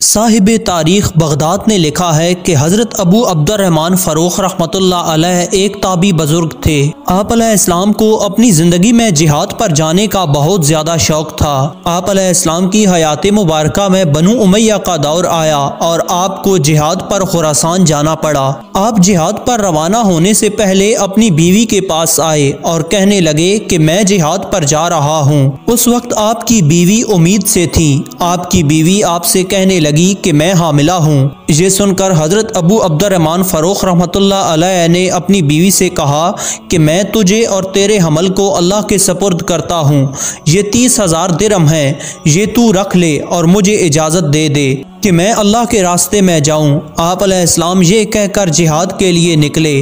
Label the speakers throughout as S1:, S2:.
S1: साहिब तारीख़ बगदाद ने लिखा है कि हज़रत अबू अब्दुर्रहमान फ़ारूक रहमतुल्लाह अलैह एक ताबी बुज़ुर्ग थे। आप अलैहिस्सलाम को अपनी ज़िंदगी में जिहाद पर जाने का बहुत ज़्यादा शौक़ था। आप अलैहिस्सलाम की हयात मुबारका में बनु उमैया का दौर आया और आपको जिहाद पर खुरासान जाना पड़ा। आप जिहाद पर रवाना होने से पहले अपनी बीवी के पास आए और कहने लगे कि मैं जिहाद पर जा रहा हूँ। उस वक्त आपकी बीवी उम्मीद से थी। आपकी बीवी आपसे कहने लगी कि मैं हामिला हूँ। ये सुनकर हज़रत अबू अब्दुर्रहमान फ़ारूक रहमतुल्लाह अलैह ने अपनी बीवी से कहा कि मैं तुझे और तेरे हमल को अल्लाह के सपुर्द करता हूँ। ये 30,000 दिरहम है, ये तू रख ले और मुझे इजाज़त दे दे कि मैं अल्लाह के रास्ते में जाऊँ। आप अलैहिस्सलाम ये कहकर जिहाद के लिए निकले।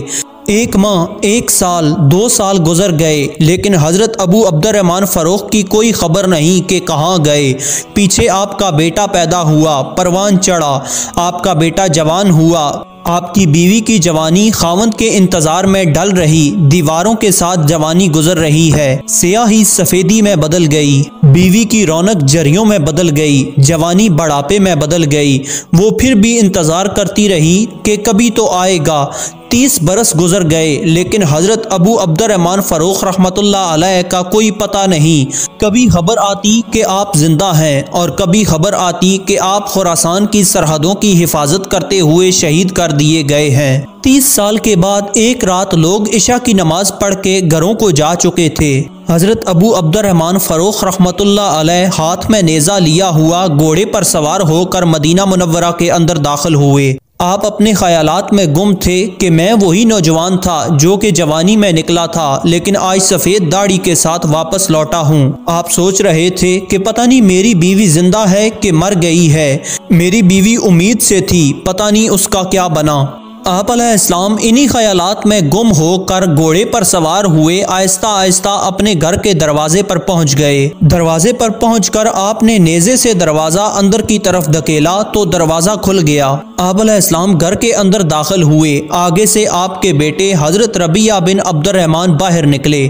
S1: 1 माह, 1 साल, 2 साल गुजर गए, लेकिन हज़रत अबू अब्दुर्रहमान फ़ारूक की कोई ख़बर नहीं कि कहाँ गए। पीछे आपका बेटा पैदा हुआ, परवान चढ़ा, आपका बेटा जवान हुआ। आपकी बीवी की जवानी खावंद के इंतज़ार में ढल रही, दीवारों के साथ जवानी गुजर रही है। सियाही सफ़ेदी में बदल गई, बीवी की रौनक जरियों में बदल गई, जवानी बढ़ापे में बदल गई। वो फिर भी इंतज़ार करती रही कि कभी तो आएगा। 30 बरस गुजर गए, लेकिन हज़रत अबू अब्दुर्रहमान फ़ारूक रहमतुल्लाह अलैह का कोई पता नहीं। कभी खबर आती कि आप जिंदा हैं और कभी खबर आती कि आप खुरासान की सरहदों की हिफाजत करते हुए शहीद कर दिए गए हैं। 30 साल के बाद एक रात लोग इशा की नमाज पढ़ के घरों को जा चुके थे। हज़रत अबू अब्दुर्रहमान फ़ारूक रहमतुल्लाह अलैह हाथ में नेज़ा लिया हुआ घोड़े पर सवार होकर मदीना मुनव्वरा के अंदर दाखिल हुए। आप अपने ख्यालात में गुम थे कि मैं वही नौजवान था जो कि जवानी में निकला था, लेकिन आज सफ़ेद दाढ़ी के साथ वापस लौटा हूँ। आप सोच रहे थे कि पता नहीं मेरी बीवी जिंदा है कि मर गई है। मेरी बीवी उम्मीद से थी, पता नहीं उसका क्या बना। आप अलैहिस्सलाम इन्हीं ख्यालात में गुम होकर घोड़े पर सवार हुए आहिस्ता आहिस्ता अपने घर के दरवाजे पर पहुंच गए। दरवाजे पर पहुंचकर आपने नेज़े से दरवाज़ा अंदर की तरफ धकेला तो दरवाज़ा खुल गया। आप अलैहिस्सलाम घर के अंदर दाखिल हुए। आगे से आपके बेटे हज़रत रबिया बिन अब्दुर्रहमान बाहर निकले।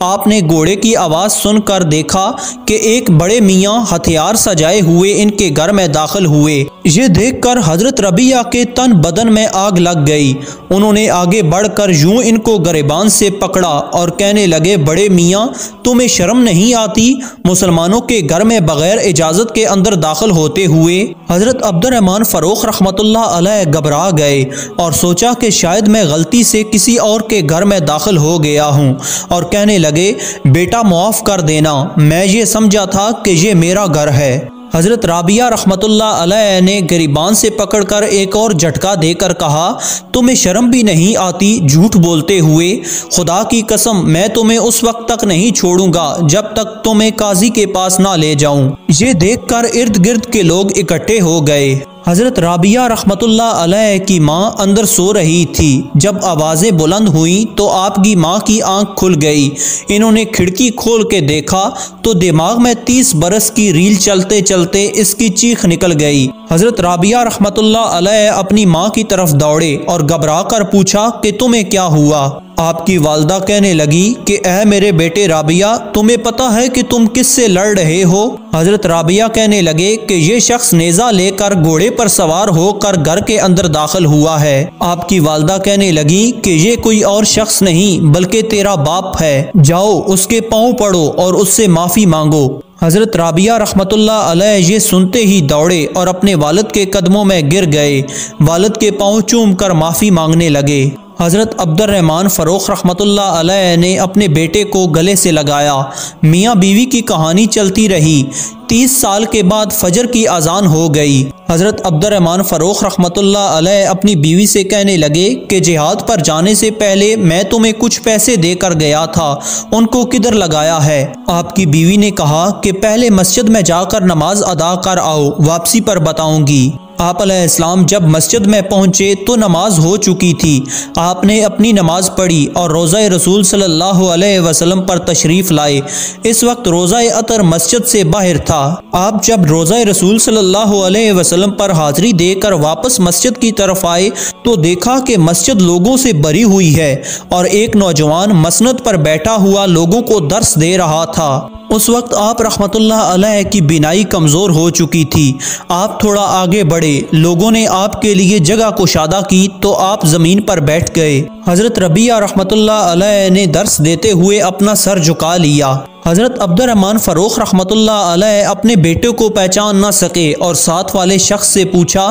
S1: आपने घोड़े की आवाज़ सुनकर देखा कि एक बड़े मियाँ हथियार सजाए हुए इनके घर में दाखिल हुए। ये देखकर हज़रत रबिया के तन बदन में आग लग गई। उन्होंने आगे बढ़कर यूं इनको गरेबान से पकड़ा और कहने लगे, बड़े मियाँ तुम्हें शर्म नहीं आती मुसलमानों के घर में बगैर इजाज़त के अंदर दाखिल होते हुए। हज़रत अब्दुर्रहमान फ़ारूक रहमतुल्लाह अलैह घबरा गए और सोचा कि शायद मैं गलती से किसी और के घर में दाखिल हो गया हूँ और कहने लगे, बेटा मुआफ़ कर देना, मैं ये समझा था कि ये मेरा घर है। हज़रत राबिया रहमतुल्लाह अलैह ने गिरबान से पकड़कर एक और झटका देकर कहा, तुम्हें शर्म भी नहीं आती झूठ बोलते हुए। खुदा की कसम मैं तुम्हें उस वक्त तक नहीं छोड़ूंगा जब तक तुम्हें काजी के पास ना ले जाऊं। ये देखकर इर्द गिर्द के लोग इकट्ठे हो गए। हज़रत राबिया रहमतुल्लाह अलैह की माँ अंदर सो रही थी। जब आवाज़ें बुलंद हुई तो आपकी माँ की आंख खुल गई। इन्होंने खिड़की खोल के देखा तो दिमाग में 30 बरस की रील चलते चलते इसकी चीख निकल गई। हज़रत राबिया रहमतुल्लाह अलैह अपनी माँ की तरफ दौड़े और घबरा कर पूछा कि तुम्हें क्या हुआ। आपकी वालदा कहने लगी कि ऐ मेरे बेटे राबिया, तुम्हें पता है कि तुम किससे लड़ रहे हो। हज़रत राबिया कहने लगे कि ये शख्स नेज़ा लेकर घोड़े पर सवार होकर घर के अंदर दाखिल हुआ है। आपकी वालदा कहने लगी कि ये कोई और शख्स नहीं बल्कि तेरा बाप है। जाओ उसके पाँव पड़ो और उससे माफ़ी मांगो। हज़रत राबिया रहमतुल्लाह अलैह ये सुनते ही दौड़े और अपने वालिद के कदमों में गिर गए। वालिद के पाँव चूम कर माफ़ी मांगने लगे। हज़रत अब्दुर्रहमान फ़ारूक रहमतुल्लाह अलैह ने अपने बेटे को गले से लगाया। मियाँ बीवी की कहानी चलती रही। 30 साल के बाद फजर की अजान हो गई। हज़रत अब्दुर्रहमान फ़ारूक रहमतुल्लाह अलैह अपनी बीवी से कहने लगे कि जिहाद पर जाने से पहले मैं तुम्हें कुछ पैसे देकर गया था, उनको किधर लगाया है। आपकी बीवी ने कहा कि पहले मस्जिद में जाकर नमाज अदा कर आओ, वापसी पर बताऊंगी। आप अलैहिस्सलाम जब मस्जिद में पहुँचे तो नमाज हो चुकी थी। आपने अपनी नमाज पढ़ी और रोज़ा रसूल सल्लल्लाहु अलैहि वसल्लम पर तशरीफ़ लाए। इस वक्त रोज़ा अतर मस्जिद से बाहर था। आप जब रोज़ा रसूल सल्लल्लाहु अलैहि वसल्लम पर हाज़री देकर वापस मस्जिद की तरफ आए तो देखा कि मस्जिद लोगों से भरी हुई है और एक नौजवान मसनद पर बैठा हुआ लोगों को दर्स दे रहा था। उस वक्त आप रहमतुल्लाह अलैह की बीनाई कमज़ोर हो चुकी थी। आप थोड़ा आगे बढ़े, लोगों ने आपके लिए जगह कुशादा की तो आप ज़मीन पर बैठ गए। हज़रत रबिया रहमतुल्लाह अलैह ने दर्स देते हुए अपना सर झुका लिया। हज़रत अब्दुर्रहमान फ़ारूक रहमतुल्लाह अलैह अपने बेटे को पहचान न सके और साथ वाले शख्स से पूछा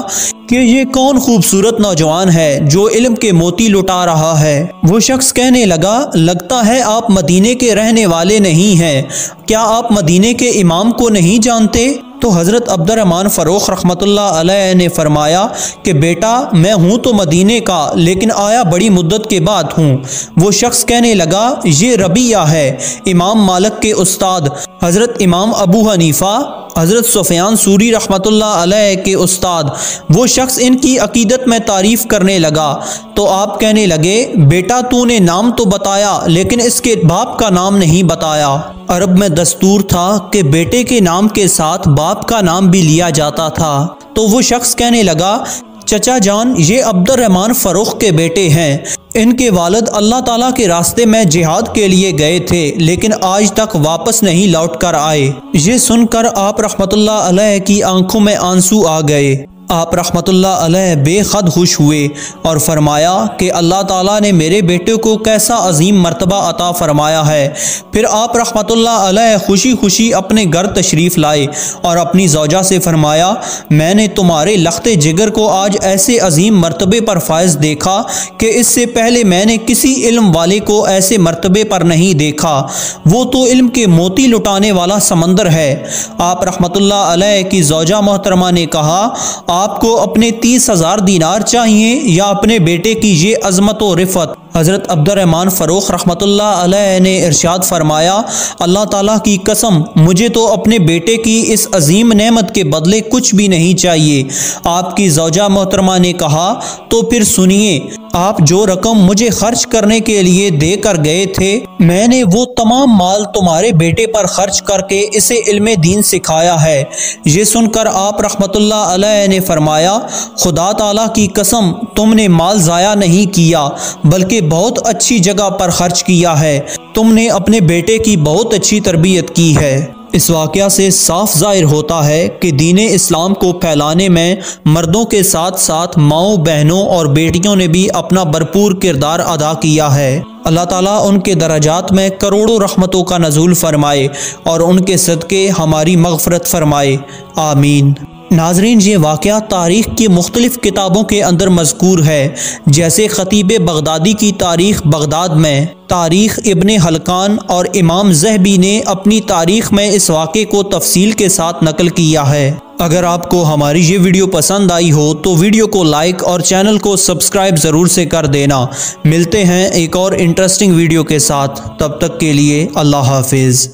S1: कि ये कौन खूबसूरत नौजवान है जो इल्म के मोती लुटा रहा है। वो शख्स कहने लगा, लगता है आप मदीने के रहने वाले नहीं हैं, क्या आप मदीने के इमाम को नहीं जानते? तो हज़रत अब्दुर्रहमान फ़ारूक रहमतुल्लाह अलैह ने फरमाया कि बेटा, मैं हूँ तो मदीने का, लेकिन आया बड़ी मुद्दत के बाद हूँ। वो शख्स कहने लगा, ये रबिया है, इमाम मालिक के उस्ताद, हज़रत इमाम अबू हनीफ़ा, हज़रत सुफ़यान सूरी रहमतुल्लाह अलैह के उस्ताद। वो शख्स इनकी अकीदत में तारीफ़ करने लगा तो आप कहने लगे, बेटा तूने नाम तो बताया लेकिन इसके बाप का नाम नहीं बताया। अरब में दस्तूर था कि बेटे के नाम के साथ बाप का नाम भी लिया जाता था। तो वो शख्स कहने लगा, चचा जान, ये अब्दुर्रहमान फ़ारूक के बेटे हैं। इनके वालिद अल्लाह ताला के रास्ते में जिहाद के लिए गए थे लेकिन आज तक वापस नहीं लौट कर आए। ये सुनकर आप रहमतुल्लाह अलैह की आंखों में आंसू आ गए। आप रहमतुल्लाह अलैह बेखद खुश हुए और फरमाया कि अल्लाह ताला ने मेरे बेटे को कैसा अजीम मर्तबा अता फरमाया है। फिर आप रहमतुल्लाह अलैह खुशी खुशी अपने घर तशरीफ़ लाए और अपनी ज़ौजा से फरमाया, मैंने तुम्हारे लख्ते जिगर को आज ऐसे अजीम मर्तबे पर फायज़ देखा कि इससे पहले मैंने किसी इल्म वाले को ऐसे मर्तबे पर नहीं देखा। वो तो इल्म के मोती लुटाने वाला समंदर है। आप रहमतुल्लाह अलैह की ज़ौजा मोहतरमा ने कहा, आपको अपने 30,000 दीनार चाहिए या अपने बेटे की ये अज़मत व रिफ़त? हज़रत अब्दुर्रहमान फ़ारूक रहमतुल्लाह अलैह ने इरशाद फरमाया, अल्लाह ताला की कसम, मुझे तो अपने बेटे की इस अजीम नेमत के बदले कुछ भी नहीं चाहिए। आपकी ज़ौजा मोहतरमा ने कहा, तो फिर सुनिए, आप जो रकम मुझे खर्च करने के लिए दे कर गए थे, मैंने वो तमाम माल तुम्हारे बेटे पर खर्च करके इसे इल्मे दीन सिखाया है। ये सुनकर आप रहमतुल्लाह अलैह ने फरमाया, खुदा ताला की कसम, तुमने माल ज़ाया नहीं किया बल्कि बहुत अच्छी जगह पर खर्च किया है। तुमने अपने बेटे की बहुत अच्छी तरबियत की है। इस वाक़या से साफ ज़ाहिर होता है कि दीन इस्लाम को फैलाने में मर्दों के साथ साथ माओं, बहनों और बेटियों ने भी अपना भरपूर किरदार अदा किया है। अल्लाह ताला उनके दराजात में करोड़ों रहमतों का नज़ूल फरमाए और उनके सदक़े हमारी मग़फ़रत फरमाए, आमीन। नाज़रीन, ये वाक़या तारीख़ की मुख्तलिफ़ किताबों के अंदर मज़कूर है, जैसे ख़तीब बगदादी की तारीख़ बगदाद में, तारीख़ इब्ने हलकान और इमाम ज़हबी ने अपनी तारीख़ में इस वाक़े को तफसील के साथ नकल किया है। अगर आपको हमारी ये वीडियो पसंद आई हो तो वीडियो को लाइक और चैनल को सब्सक्राइब ज़रूर से कर देना। मिलते हैं एक और इंटरेस्टिंग वीडियो के साथ, तब तक के लिए अल्लाह हाफिज़।